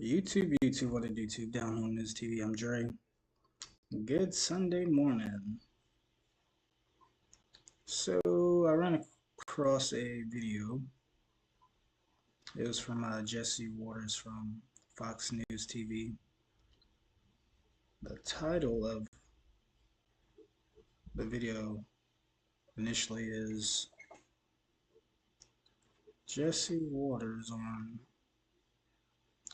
YouTube, what it do? YouTube, Down Home News TV. I'm Dre. Good Sunday morning. So I ran across a video. It was from Jesse Waters from Fox News TV. The title of the video initially is Jesse Waters on.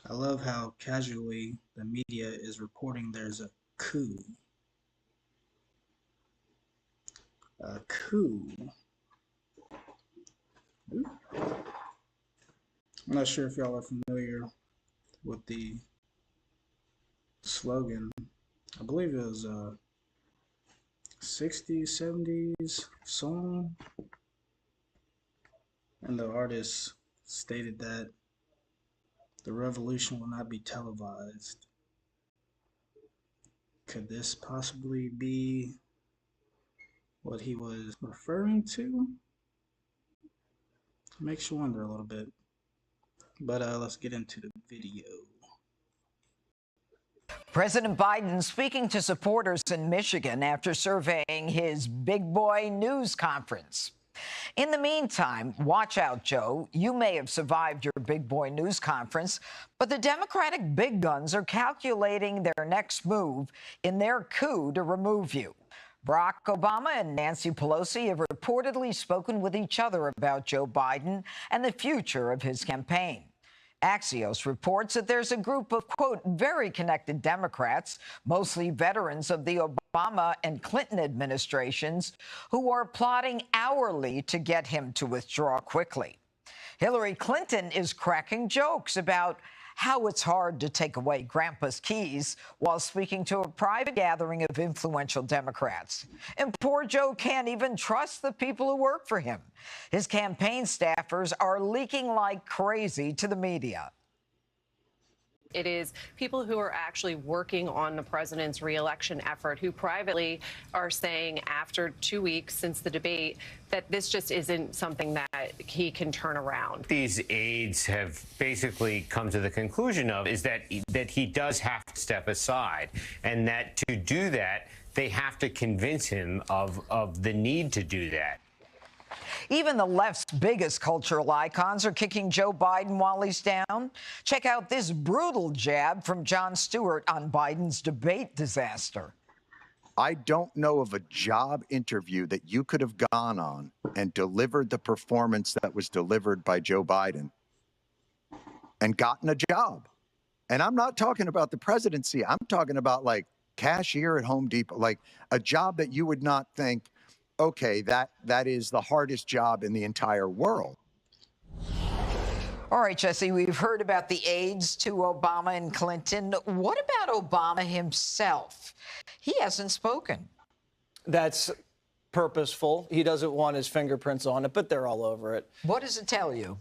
I love how casually the media is reporting there's a coup. A coup. I'm not sure if y'all are familiar with the slogan. I believe it was a 60s, 70s song. And the artist stated that the revolution will not be televised. Could this possibly be what he was referring to? Makes you wonder a little bit. But let's get into the video. President Biden speaking to supporters in Michigan after surveying his big boy news conference. In the meantime, watch out, Joe. You may have survived your big boy news conference, but the Democratic big guns are calculating their next move in their coup to remove you. Barack Obama and Nancy Pelosi have reportedly spoken with each other about Joe Biden and the future of his campaign. Axios reports that there's a group of, quote, very connected Democrats, mostly veterans of the Obama and Clinton administrations, who are plotting hourly to get him to withdraw quickly. Hillary Clinton is cracking jokes about how it's hard to take away Grandpa's keys while speaking to a private gathering of influential Democrats. And poor Joe can't even trust the people who work for him. His campaign staffers are leaking like crazy to the media. It is people who are actually working on the president's reelection effort who privately are saying after 2 weeks since the debate that this just isn't something that he can turn around. These aides have basically come to the conclusion of is that he does have to step aside, and that to do that, they have to convince him of the need to do that. Even the left's biggest cultural icons are kicking Joe Biden while he's down. Check out this brutal jab from Jon Stewart on Biden's debate disaster. I don't know of a job interview that you could have gone on and delivered the performance that was delivered by Joe Biden and gotten a job. And I'm not talking about the presidency. I'm talking about like cashier at Home Depot, like a job that you would not think, okay, that is the hardest job in the entire world. All right, Jesse, we've heard about the aides to Obama and Clinton. What about Obama himself? He hasn't spoken. That's purposeful. He doesn't want his fingerprints on it, but they're all over it. What does it tell you?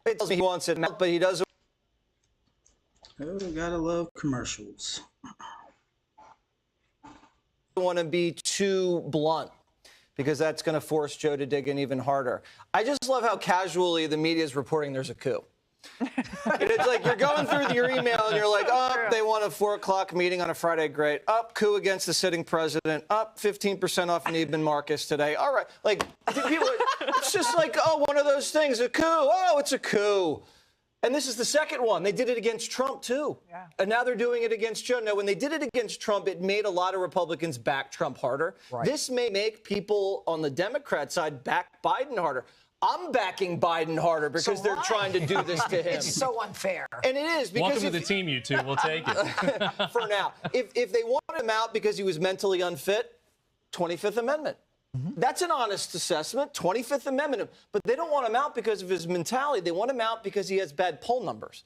It tells me he wants it, but he doesn't. Oh, gotta love commercials. Want to be too blunt, because that's going to force Joe to dig in even harder. I just love how casually the media is reporting there's a coup. It's like you're going through your email and you're like, oh, they want a 4 o'clock meeting on a Friday. Great. Up, coup against the sitting president. Up, 15% off Neiman Marcus today. All right. Like, people, it's just like, oh, one of those things, a coup. Oh, it's a coup. And this is the second one. They did it against Trump, too. Yeah. And now they're doing it against Joe. Now, when they did it against Trump, it made a lot of Republicans back Trump harder. Right. This may make people on the Democrat side back Biden harder. I'm backing Biden harder because they're trying to do this to him. It's so unfair. And it is. Because welcome to the team, you two. We'll take it. For now. If they wanted him out because he was mentally unfit, 25th Amendment. That's an honest assessment, 25th Amendment. But they don't want him out because of his mentality. They want him out because he has bad poll numbers.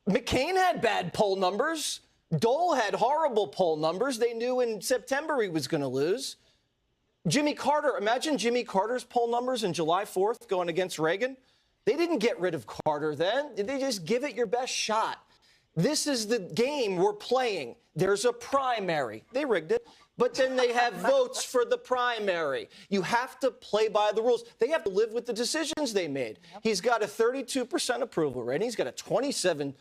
McCain had bad poll numbers. Dole had horrible poll numbers. They knew in September he was going to lose. Jimmy Carter, imagine Jimmy Carter's poll numbers in July 4th going against Reagan. They didn't get rid of Carter then. They just give it your best shot. This is the game we're playing. There's a primary. They rigged it. But then they have votes for the primary. You have to play by the rules. They have to live with the decisions they made. Yep. He's got a 32% approval rating. He's got a 27%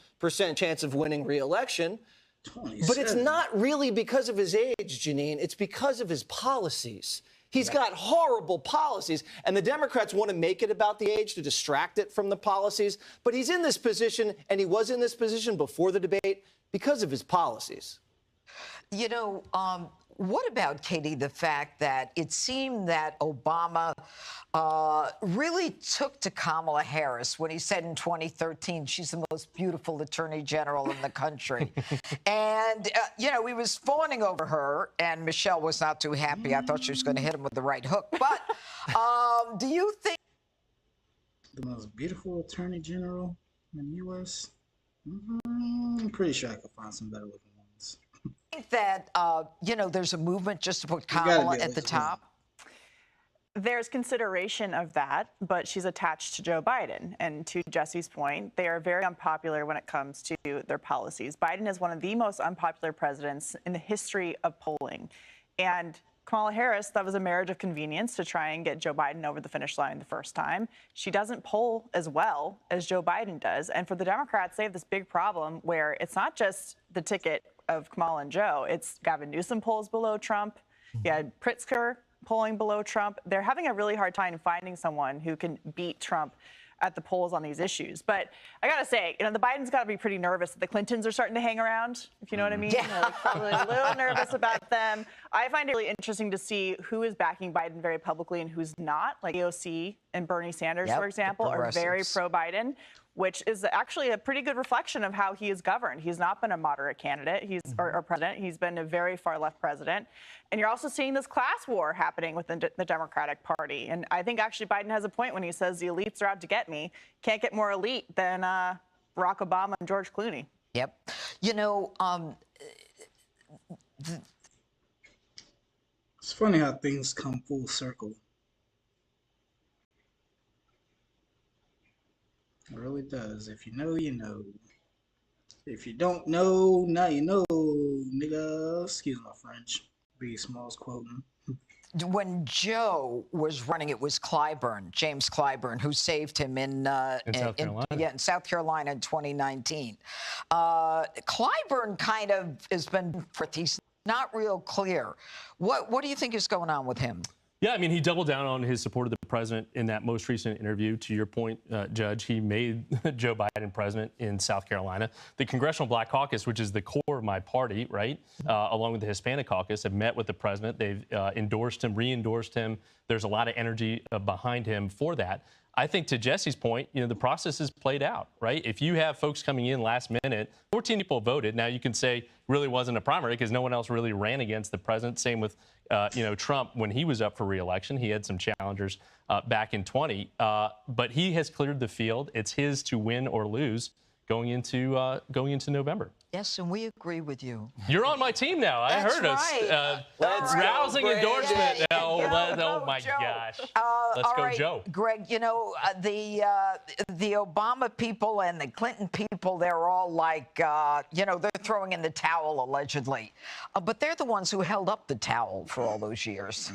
chance of winning re-election. 27. But it's not really because of his age, Janine. It's because of his policies. He's got horrible policies, and the Democrats want to make it about the age to distract it from the policies. But he's in this position, and he was in this position before the debate because of his policies. You know, what about, Katie, the fact that it seemed that Obama really took to Kamala Harris when he said in 2013 she's the most beautiful attorney general in the country? And, you know, he was fawning over her, and Michelle was not too happy. I thought she was going to hit him with the right hook. But do you think the most beautiful attorney general in the U.S.? I'm pretty sure I could find some better looking ones. Think that, you know, there's a movement just to put Kamala at the top? There's consideration of that, but she's attached to Joe Biden. And to Jesse's point, they are very unpopular when it comes to their policies. Biden is one of the most unpopular presidents in the history of polling. And Kamala Harris, that was a marriage of convenience to try and get Joe Biden over the finish line the first time. She doesn't poll as well as Joe Biden does. And for the Democrats, they have this big problem where it's not just the ticket of Kamala and Joe. It's Gavin Newsom polls below Trump. You had Pritzker polling below Trump. They're having a really hard time finding someone who can beat Trump at the polls on these issues. But I got to say, you know, the Bidens got to be pretty nervous that the Clintons are starting to hang around, if you know what I mean. Yeah. You know, probably a little nervous about them. I find it really interesting to see who is backing Biden very publicly and who's not. Like AOC and Bernie Sanders, for example, are very pro-Biden, which is actually a pretty good reflection of how he is governed. He's not been a moderate candidate, or president. He's been a very far-left president. And you're also seeing this class war happening within the Democratic Party. And I think actually Biden has a point when he says the elites are out to get me. Can't get more elite than Barack Obama and George Clooney. Yep. You know, it's funny how things come full circle. It really does. If you know, you know. If you don't know, now you know, nigga. Excuse my French. Biggie Smalls quoting. When Joe was running, it was Clyburn, James Clyburn, who saved him in South Carolina. in South Carolina in 2019. Clyburn kind of has been, he's not real clear. What do you think is going on with him? Yeah, I mean, he doubled down on his support of the president in that most recent interview. To your point, Judge, he made Joe Biden president in South Carolina. The Congressional Black Caucus, which is the core of my party, right, along with the Hispanic Caucus, have met with the president. They've endorsed him, re-endorsed him. There's a lot of energy behind him for that. I think to Jesse's point, you know, the process is played out, right? If you have folks coming in last minute, 14 people voted. Now you can say really wasn't a primary because no one else really ran against the president. Same with, you know, Trump when he was up for re-election. He had some challengers back in 20, but he has cleared the field. It's his to win or lose going into November. Yes, and we agree with you. You're on my team now. I heard right. us. Let's go, Rousing Greg. endorsement. Yeah, Oh my Joe. gosh. Let's go, right, Joe. Greg, you know, the Obama people and the Clinton people, they're all like, you know, they're throwing in the towel, allegedly. But they're the ones who held up the towel for all those years.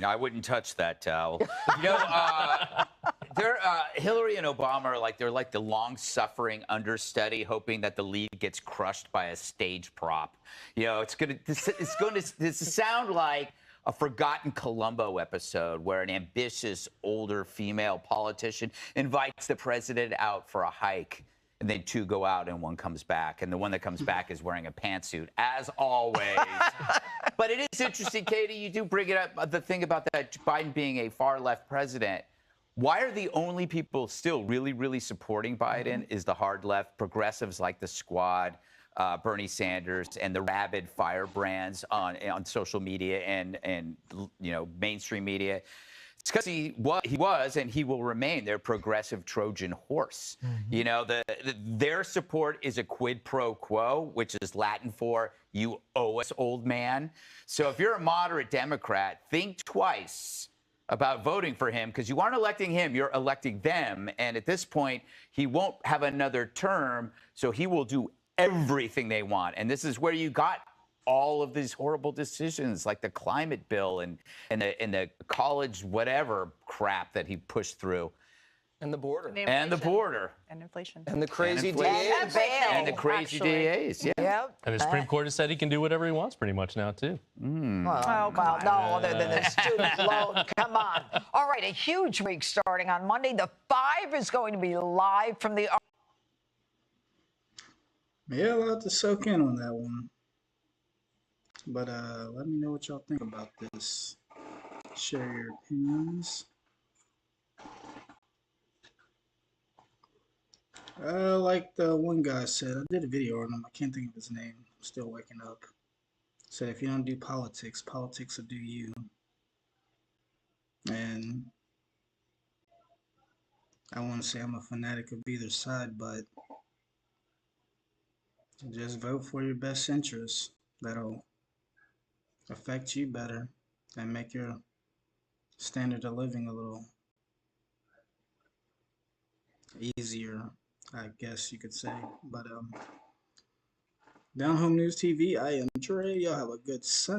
I wouldn't touch that towel. You know, Hillary and Obama are like, they're like the long-suffering understudy, hoping that the lead gets crushed by a stage prop. You know, it's going to sound like a Forgotten Columbo episode where an ambitious older female politician invites the president out for a hike. And then two go out and one comes back. And the one that comes back is wearing a pantsuit, as always. But it is interesting, Katie, you do bring it up, the thing about that Biden being a far-left president. Why are the only people still really, really supporting Biden is the hard left, progressives like the Squad, Bernie Sanders, and the rabid firebrands on social media and you know, mainstream media. It's because he was and he will remain their progressive Trojan horse. You know, their support is a quid pro quo, which is Latin for you owe us, old man. So if you're a moderate Democrat, think twice about voting for him, because you aren't electing him, you're electing them. And at this point, he won't have another term, so he will do everything they want. And this is where you got all of these horrible decisions like the climate bill and the college whatever crap that he pushed through. And the border. And the border. And inflation. And the crazy And DAs. And the crazy DAs, yeah. Yep. And the Supreme Court has said he can do whatever he wants pretty much now, too. Well, no, other than the student loan. Come on. All right, a huge week starting on Monday. The 5 is going to be live from the... Yeah, a lot to soak in on that one. But let me know what y'all think about this. Share your opinions. Like the one guy said, I did a video on him. I can't think of his name. I'm still waking up. Said if you don't do politics, politics will do you. And I want to say I'm a fanatic of either side, but just vote for your best interests. That'll affect you better and make your standard of living a little easier, I guess you could say. But Down Home News TV, I am Dre. Y'all have a good Sunday.